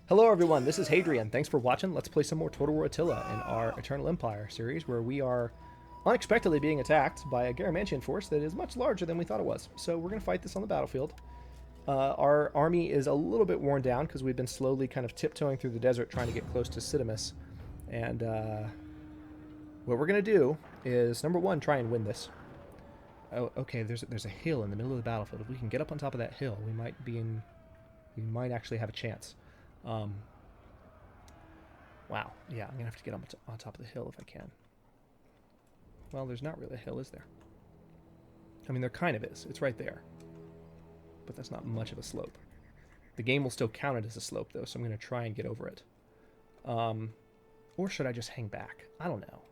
Hello everyone, this is Hadrian. Thanks for watching. Let's play some more Total War Attila in our Eternal Empire series, where we are unexpectedly being attacked by a Garamantian force that is much larger than we thought it was. So we're going to fight this on the battlefield. Our army is a little bit worn down because we've been slowly kind of tiptoeing through the desert trying to get close to Cidamus. And what we're going to do is, number one, try and win this. Oh, okay, there's a hill in the middle of the battlefield. If we can get up on top of that hill, we might actually have a chance. Wow. Yeah, I'm going to have to get on top of the hill if I can. Well, there's not really a hill, is there? I mean, there kind of is. It's right there. But that's not much of a slope. The game will still count it as a slope, though, so I'm going to try and get over it. Or should I just hang back? I don't know.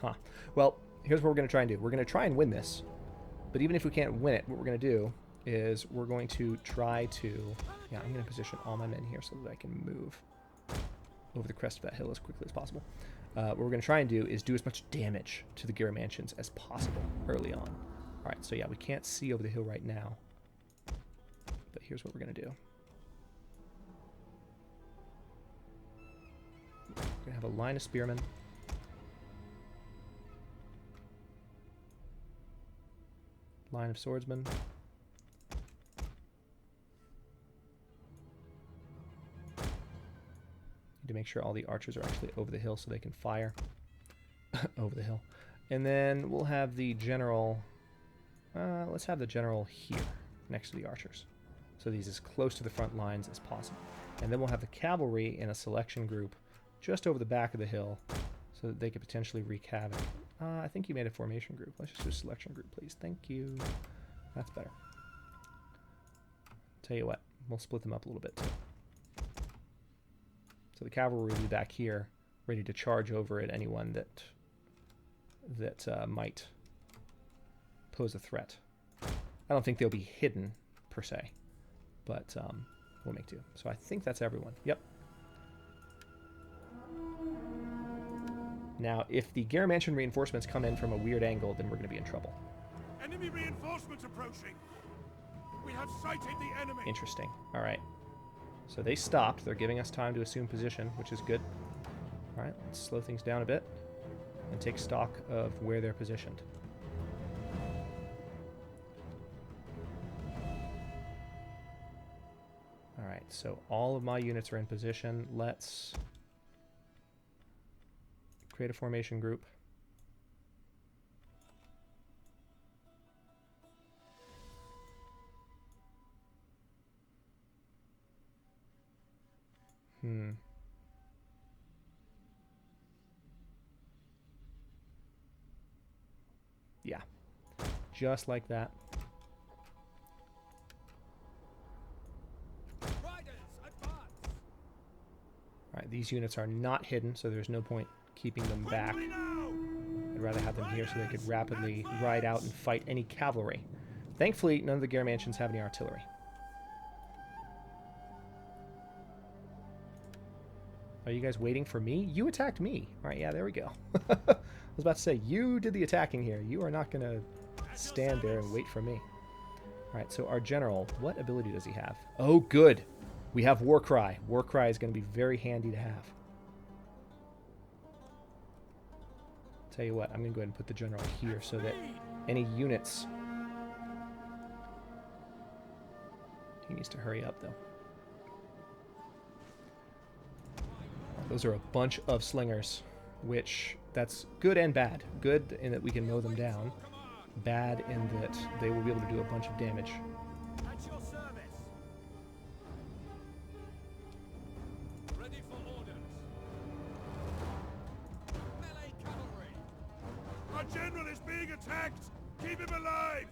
Huh. Well, here's what we're going to try and do. We're going to try and win this. But even if we can't win it, what we're going to do is we're going to try to... Yeah, I'm going to position all my men here so that I can move over the crest of that hill as quickly as possible. What we're going to try and do is do as much damage to the Garamantians as possible early on. Alright, so yeah, we can't see over the hill right now. But here's what we're going to do. We're going to have a line of spearmen. Line of swordsmen. To make sure all the archers are actually over the hill so they can fire over the hill. And then we'll have the general, let's have the general here next to the archers. So these as close to the front lines as possible. And then we'll have the cavalry in a selection group just over the back of the hill so that they could potentially wreak havoc. I think you made a formation group. Let's just do a selection group, please. Thank you. That's better. Tell you what, we'll split them up a little bit too. So the cavalry will be back here, ready to charge over at anyone that might pose a threat. I don't think they'll be hidden, per se, but we'll make do. So I think that's everyone. Yep. Now, if the Garamantian reinforcements come in from a weird angle, then we're going to be in trouble. Enemy reinforcements approaching. We have sighted the enemy. Interesting. All right. So they stopped. They're giving us time to assume position, which is good. All right, let's slow things down a bit and take stock of where they're positioned. All right, so all of my units are in position. Let's create a formation group. Yeah. Just like that. Alright, these units are not hidden, so there's no point keeping them back. I'd rather have them here so they could rapidly ride out and fight any cavalry. Thankfully, none of the Garamantians have any artillery. Are you guys waiting for me? You attacked me. Alright, yeah, there we go. I was about to say, you did the attacking here. You are not going to stand there and wait for me. Alright, so our general, what ability does he have? Oh, good. We have War Cry. War Cry is going to be very handy to have. Tell you what, I'm going to go ahead and put the general here so that any units... He needs to hurry up, though. Those are a bunch of slingers, which that's good and bad. Good in that we can mow them down. Bad in that they will be able to do a bunch of damage. At your service. Ready for orders. Melee cavalry. Our general is being attacked. Keep him alive.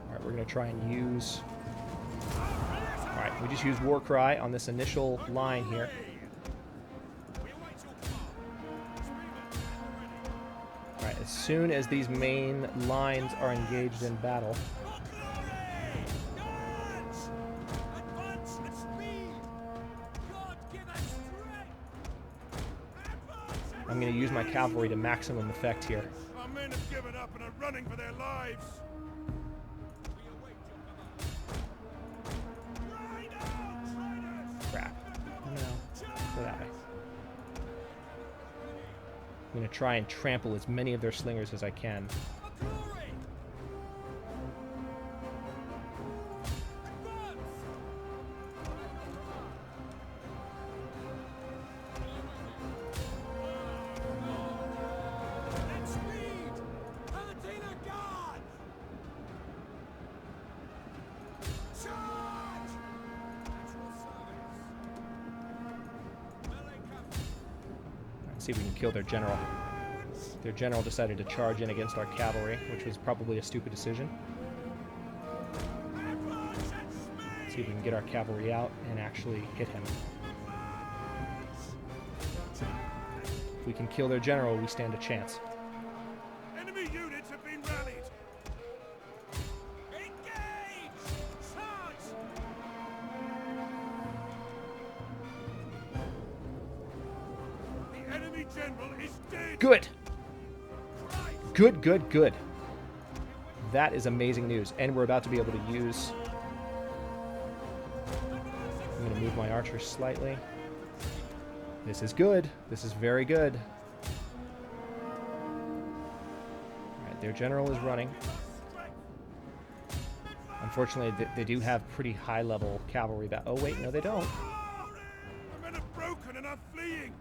All right, we're going to try and use... Alright, we just used War Cry on this initial line here. Alright, as soon as these main lines are engaged in battle... I'm going to use my cavalry to maximum effect here. Our men have given up and are running for their lives. I'm going to try and trample as many of their slingers as I can. See if we can kill their general. Their general decided to charge in against our cavalry, which was probably a stupid decision. See if we can get our cavalry out and actually hit him. If we can kill their general, we stand a chance. Enemy units have been rallied. Engage! Charge! The enemy general is dead. Good! Good, good, good. That is amazing news. And we're about to be able to use... I'm going to move my archers slightly. This is good. This is very good. Alright, their general is running. Unfortunately, they do have pretty high-level cavalry. Oh, wait, no, they don't. The men have broken and are fleeing.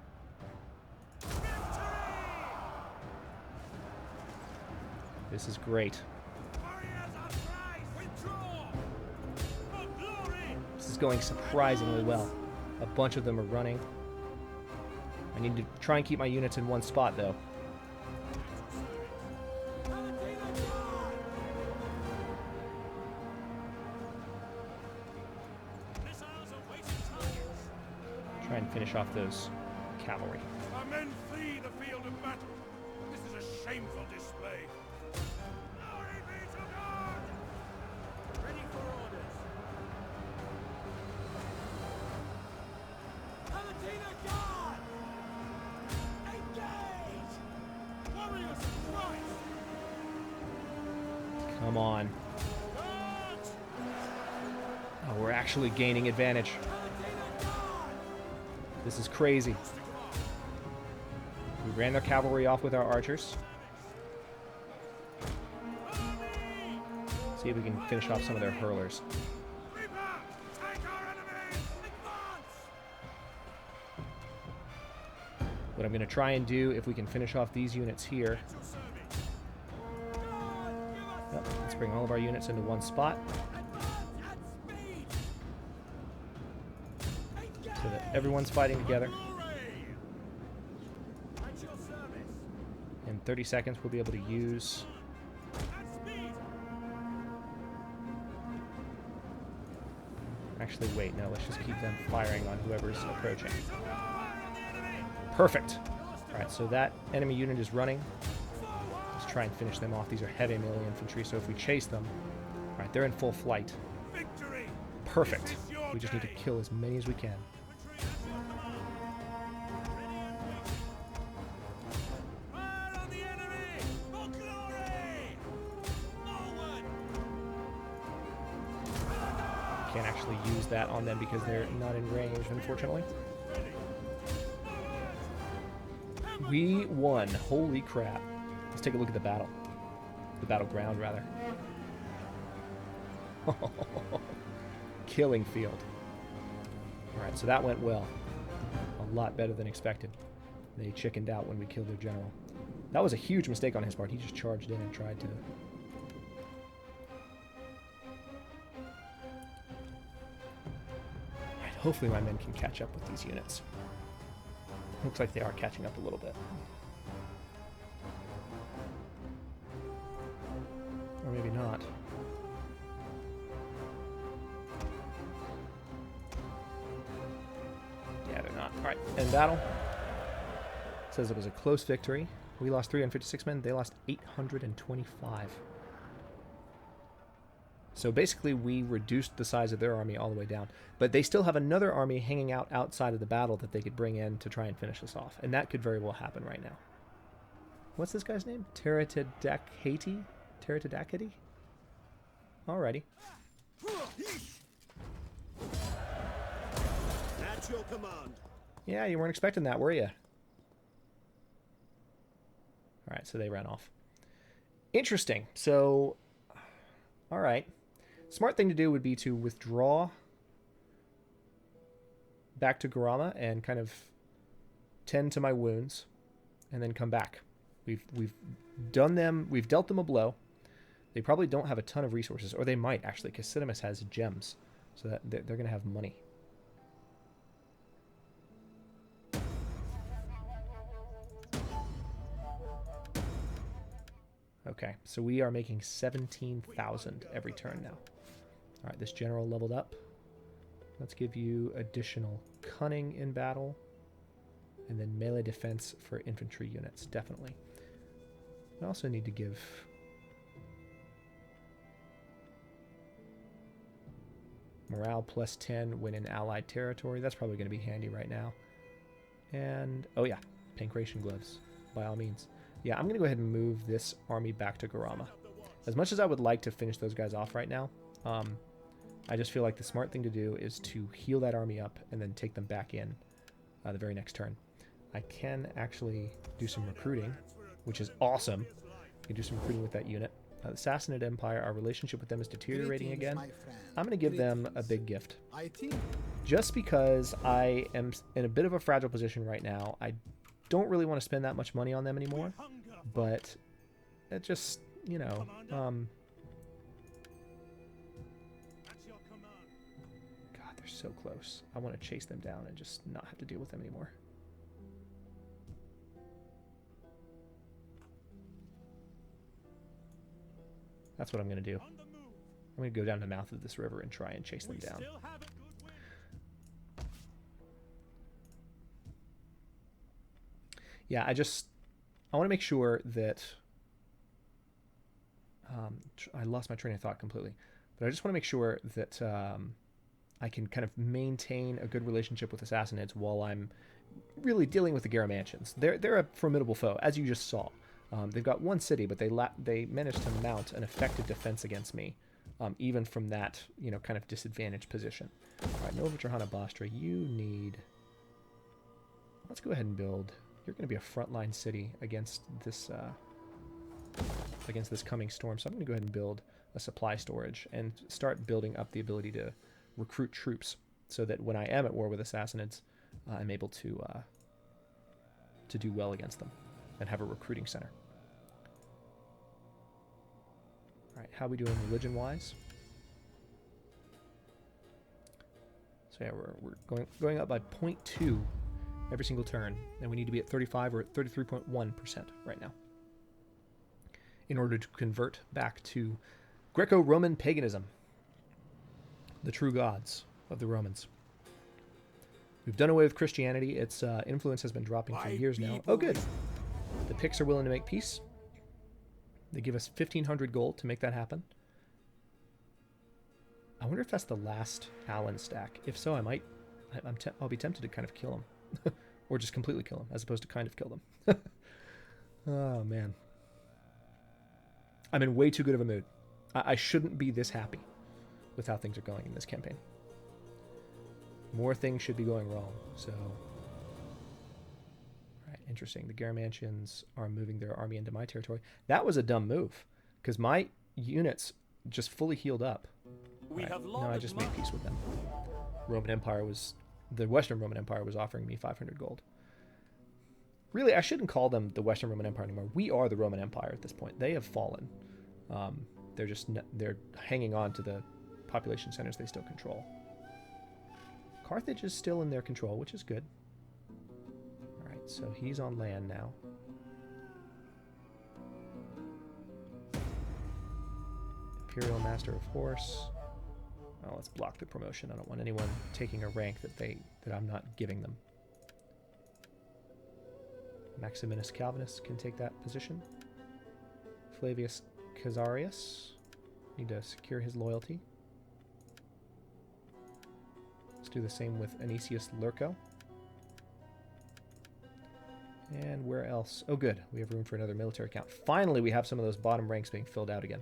This is great. This is going surprisingly well. A bunch of them are running. I need to try and keep my units in one spot, though. Try and finish off those cavalry. Our men flee the field of battle. This is a shameful display. Glory be to God! Ready for orders. Palatina Guard! Engage! Warriors of Christ! Come on. Oh, we're actually gaining advantage. This is crazy. We ran their cavalry off with our archers. See if we can finish off some of their hurlers. What I'm going to try and do, if we can finish off these units here. Yep, let's bring all of our units into one spot. So that everyone's fighting together. In 30 seconds, we'll be able to use... Actually, wait, no, let's just keep them firing on whoever's approaching. Perfect. Alright, so that enemy unit is running. Let's try and finish them off. These are heavy melee infantry, so if we chase them... Alright, they're in full flight. Perfect. We just need to kill as many as we can. Can't actually use that on them because they're not in range, unfortunately. We won. Holy crap. Let's take a look at the battle. The battleground, rather. Killing field. Alright, so that went well. A lot better than expected. They chickened out when we killed their general. That was a huge mistake on his part. He just charged in and tried to... Hopefully my men can catch up with these units. Looks like they are catching up a little bit. Or maybe not. Yeah, they're not. Alright, end battle. It says it was a close victory. We lost 356 men. They lost 825. So basically, we reduced the size of their army all the way down. But they still have another army hanging out outside of the battle that they could bring in to try and finish us off. And that could very well happen right now. What's this guy's name? Teratidakati? Teratidakati? Alrighty. At your command. Yeah, you weren't expecting that, were you? All right, so they ran off. Interesting. So, all right. Smart thing to do would be to withdraw back to Garama and kind of tend to my wounds, and then come back. We've done them. We've dealt them a blow. They probably don't have a ton of resources, or they might actually, because Cidamus has gems, so that they're going to have money. Okay, so we are making 17,000 every turn now. All right, this general leveled up. Let's give you additional cunning in battle, and then melee defense for infantry units, definitely. I also need to give morale plus 10 when in allied territory. That's probably going to be handy right now. And, oh yeah, pancration gloves, by all means. Yeah, I'm going to go ahead and move this army back to Garama. As much as I would like to finish those guys off right now, I just feel like the smart thing to do is to heal that army up and then take them back in the very next turn. I can actually do some recruiting, which is awesome. I can do some recruiting with that unit. The Sassanid Empire, our relationship with them is deteriorating again. I'm going to give them a big gift. Just because I am in a bit of a fragile position right now, I don't really want to spend that much money on them anymore. But it just, you know, God, they're so close. I want to chase them down and just not have to deal with them anymore. That's what I'm going to do. I'm going to go down the mouth of this river and try and chase them down. Yeah, I want to make sure that I lost my train of thought completely, but I just want to make sure that I can kind of maintain a good relationship with the Sassanids while I'm really dealing with the Garamantians. They're a formidable foe, as you just saw. They've got one city, but they managed to mount an effective defense against me, even from that, you know, kind of disadvantaged position. All right, Nova Trajana Bastra, you need... Let's go ahead and build... You're going to be a frontline city against this coming storm, so I'm going to go ahead and build a supply storage and start building up the ability to recruit troops, so that when I am at war with Assassinids, I'm able to do well against them and have a recruiting center. All right, how are we doing religion-wise? So yeah, we're going up by 0.2 every single turn, and we need to be at 35 or at 33.1% right now in order to convert back to Greco-Roman paganism, the true gods of the Romans. We've done away with Christianity. Its influence has been dropping for years now. Oh, good. The Picts are willing to make peace. They give us 1,500 gold to make that happen. I wonder if that's the last Allen stack. If so, I'll be tempted to kind of kill him. Or just completely kill him, as opposed to kind of kill them. Oh, man. I'm in way too good of a mood. I shouldn't be this happy with how things are going in this campaign. More things should be going wrong, so... Alright, interesting. The Garamantians are moving their army into my territory. That was a dumb move, because my units just fully healed up. Right, now I just made peace with them. The Western Roman Empire was offering me 500 gold. Really, I shouldn't call them the Western Roman Empire anymore. We are the Roman Empire at this point. They have fallen. They're hanging on to the population centers they still control. Carthage is still in their control, which is good. All right, so he's on land now. Imperial Master of Horse. Oh, let's block the promotion. I don't want anyone taking a rank that I'm not giving them. Maximinus Calvinus can take that position. Flavius Casarius. Need to secure his loyalty. Let's do the same with Anicius Lurco. And where else? Oh, good. We have room for another military count. Finally, we have some of those bottom ranks being filled out again.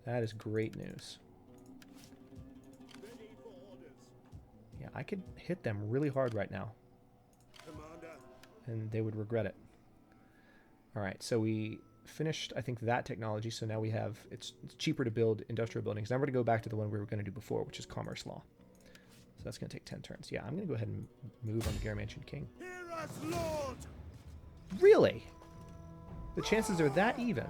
That is great news. Yeah, I could hit them really hard right now. And they would regret it. All right, so we finished, I think, that technology. So now we have, it's cheaper to build industrial buildings. Now we're going to go back to the one we were going to do before, which is commerce law. So that's going to take 10 turns. Yeah, I'm going to go ahead and move on the Garamantian king. Hear us, Lord! Really? The chances are that even.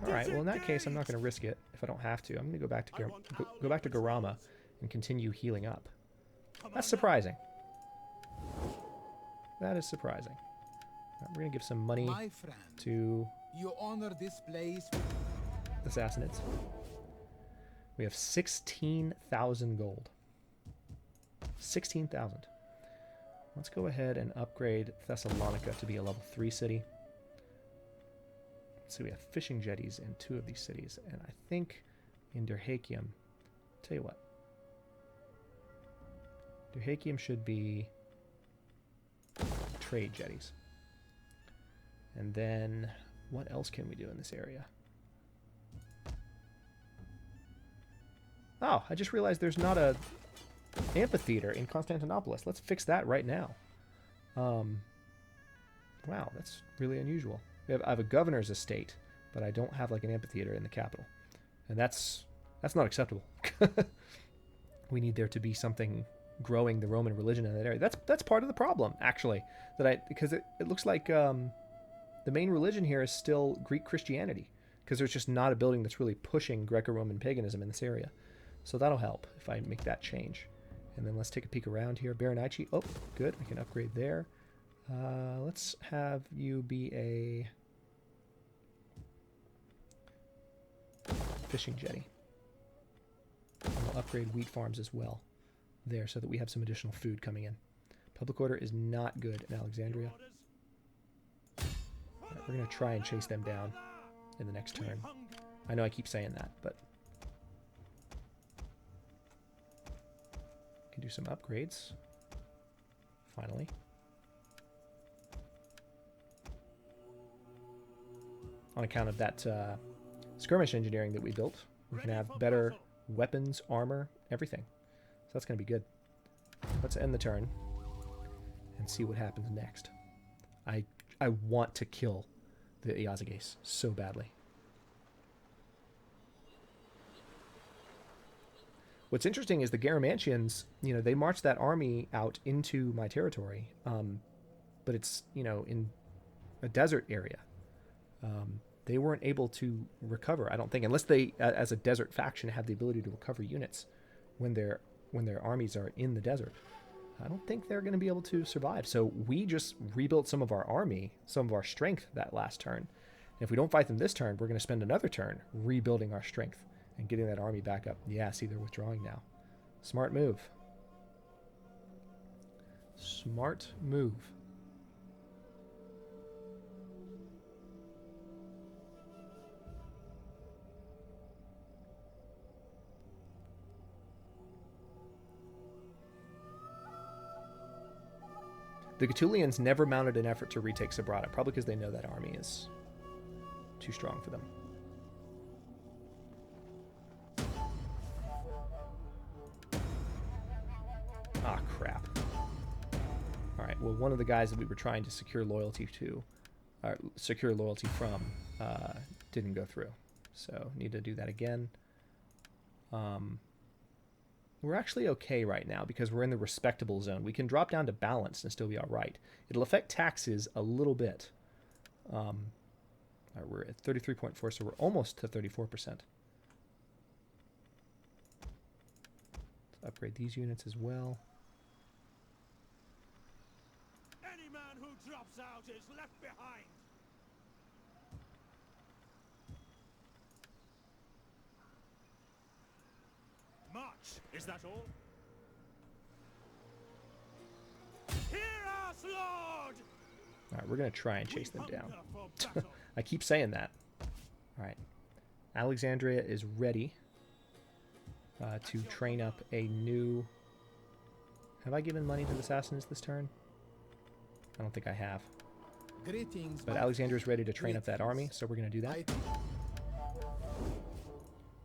All right, well, in that case, I'm not going to risk it if I don't have to. I'm going to go back to go back to Garama and continue healing up. That's surprising. That is surprising. We're going to give some money My friend, to you honor this place. the Sassanids. We have 16,000 gold. 16,000. Let's go ahead and upgrade Thessalonica to be a level 3 city. So we have fishing jetties in 2 of these cities, and I think in Dyrrhachium, tell you what, Dyrrhachium should be trade jetties. And then what else can we do in this area? Oh, I just realized there's not a amphitheater in Constantinopolis. Let's fix that right now. Wow, that's really unusual. I have a governor's estate, but I don't have like an amphitheater in the capital, and that's not acceptable. We need there to be something growing the Roman religion in that area. That's part of the problem, actually, because it looks like the main religion here is still Greek Christianity, because there's just not a building that's really pushing Greco-Roman paganism in this area. So that'll help if I make that change. And then let's take a peek around here. Baranaici. Oh, good. I can upgrade there. Let's have you be a fishing jetty. And we'll upgrade wheat farms as well there so that we have some additional food coming in. Public order is not good in Alexandria. Right, we're going to try and chase them down in the next turn. I know I keep saying that, but can do some upgrades. Finally. On account of that skirmish engineering that we built, we can have better weapons, armor, everything. So that's going to be good. Let's end the turn and see what happens next. I want to kill the Iazyges so badly. What's interesting is the Garamantians, they marched that army out into my territory, but it's, in a desert area. They weren't able to recover, I don't think, unless they, as a desert faction, have the ability to recover units when their armies are in the desert. I don't think they're going to be able to survive. So we just rebuilt some of our army, some of our strength that last turn. And if we don't fight them this turn, we're going to spend another turn rebuilding our strength and getting that army back up. Yeah, see, they're withdrawing now. Smart move. Smart move. The Gaetulians never mounted an effort to retake Sabrata, probably because they know that army is too strong for them. Ah, crap. Alright, well, one of the guys that we were trying to secure loyalty from, didn't go through. So, need to do that again. We're actually okay right now because we're in the respectable zone. We can drop down to balance and still be all right. It'll affect taxes a little bit. All right, we're at 33.4, so we're almost to 34%. Let's upgrade these units as well. Any man who drops out is left behind. March, is that all? Hear us, Lord! All right, we're going to try and chase them down. I keep saying that. All right. Alexandria is ready to train up a new... Have I given money to the Sassanids this turn? I don't think I have. Greetings, But Alexandria is ready to train up that army, so we're going to do that.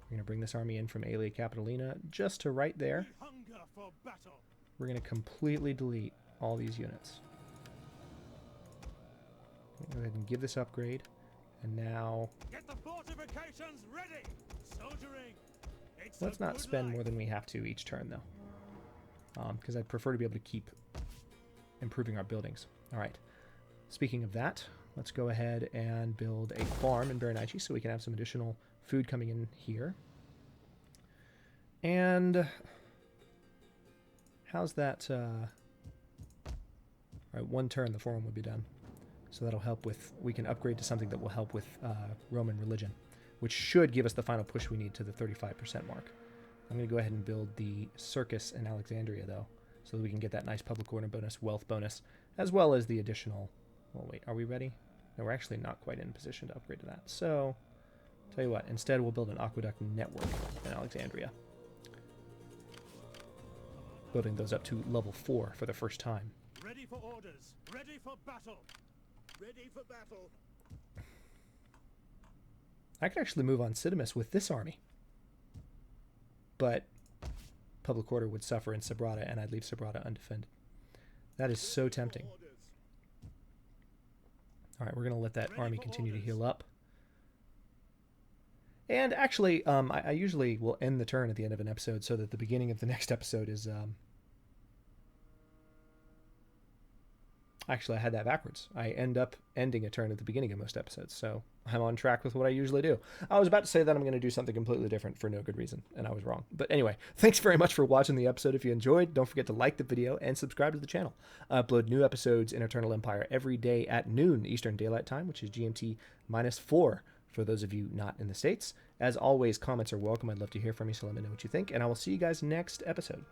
We're going to bring this army in from Aelia Capitolina just to right there. Hunger for battle. We're going to completely delete all these units. Go ahead and give this upgrade. And now, Get the fortifications ready. Soldiering. It's let's a not good spend life. more than we have to each turn, though. Because I'd prefer to be able to keep improving our buildings. All right. Speaking of that, let's go ahead and build a farm in Berenice so we can have some additional food coming in here. And how's that? All right, one turn the farm will be done. So that'll help with, we can upgrade to something that will help with Roman religion, which should give us the final push we need to the 35% mark. I'm going to go ahead and build the circus in Alexandria, though, so that we can get that nice public order bonus, wealth bonus, as well as the additional... Well, wait, are we ready? No, we're actually not quite in position to upgrade to that. So, tell you what, instead we'll build an aqueduct network in Alexandria. Building those up to level 4 for the first time. Ready for orders. Ready for battle. Ready for battle. I could actually move on Cidamus with this army. But public order would suffer in Sabrata, and I'd leave Sabrata undefended. That is so tempting. All right, we're going to let that army continue to heal up. And actually, I usually will end the turn at the end of an episode so that the beginning of the next episode is... Actually, I had that backwards. I end up ending a turn at the beginning of most episodes, so I'm on track with what I usually do. I was about to say that I'm going to do something completely different for no good reason, and I was wrong. But anyway, thanks very much for watching the episode. If you enjoyed, don't forget to like the video and subscribe to the channel. I upload new episodes in Eternal Empire every day at noon Eastern Daylight Time, which is GMT -4 for those of you not in the States. As always, comments are welcome. I'd love to hear from you, so let me know what you think, and I will see you guys next episode.